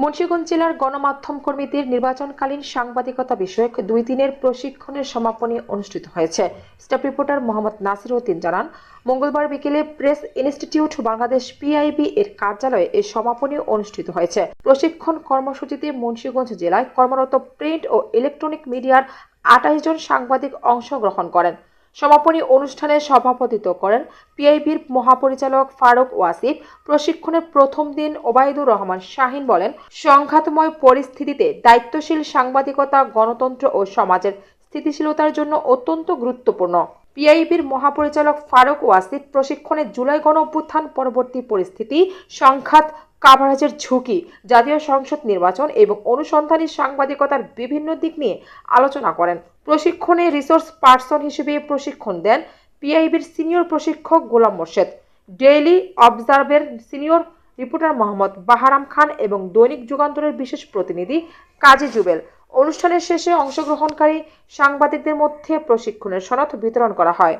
মুন্সিগঞ্জ জেলার গণমাধ্যম কর্মীদের নির্বাচনকালীন সাংবাদিকতা বিষয়ক 2 দিনের প্রশিক্ষণের সমাপনী অনুষ্ঠিত হয়েছে। স্টাফ রিপোর্টার মোহাম্মদ নাসির উদ্দিন জানান, মঙ্গলবার বিকেলে প্রেস ইনস্টিটিউট বাংলাদেশ পিআইবি এর কার্যালয়ে এই সমাপনী অনুষ্ঠিত হয়েছে। প্রশিক্ষণ কর্মসূচিতে মুন্সিগঞ্জ জেলায় কর্মরত প্রিন্ট ও ইলেকট্রনিক মিডিয়ার 28 জন সাংবাদিক অংশগ্রহণ করেন। সমাপনী অনুষ্ঠানে সভাপতিত্ব করেন পিআইবির মহাপরিচালক ফারুক ওয়াসিফ। প্রশিক্ষণের প্রথম দিন ওবায়দুর রহমান শাহিন বলেন, সংঘাতময় পরিস্থিতিতে দায়িত্বশীল সাংবাদিকতা গণতন্ত্র ও সমাজের স্থিতিশীলতার জন্য অত্যন্ত গুরুত্বপূর্ণ। পিআইবির মহাপরিচালক ফারুক ওয়াসিফ প্রশিক্ষণে জুলাই গণঅভ্যুত্থান পরবর্তী পরিস্থিতি, সংঘাত কাভারেজের ঝুঁকি, জাতীয় সংসদ নির্বাচন এবং অনুসন্ধানী সাংবাদিকতার বিভিন্ন দিক নিয়ে আলোচনা করেন। প্রশিক্ষণে রিসোর্স পার্সন হিসেবে প্রশিক্ষণ দেন পিআইবির সিনিয়র প্রশিক্ষক গোলাম মোর্শেদ, ডেইলি অবজারভের সিনিয়র রিপোর্টার মোহাম্মদ বাহারাম খান এবং দৈনিক যুগান্তরের বিশেষ প্রতিনিধি কাজী জুবেল। অনুষ্ঠানের শেষে অংশগ্রহণকারী সাংবাদিকদের মধ্যে প্রশিক্ষণের সনদ বিতরণ করা হয়।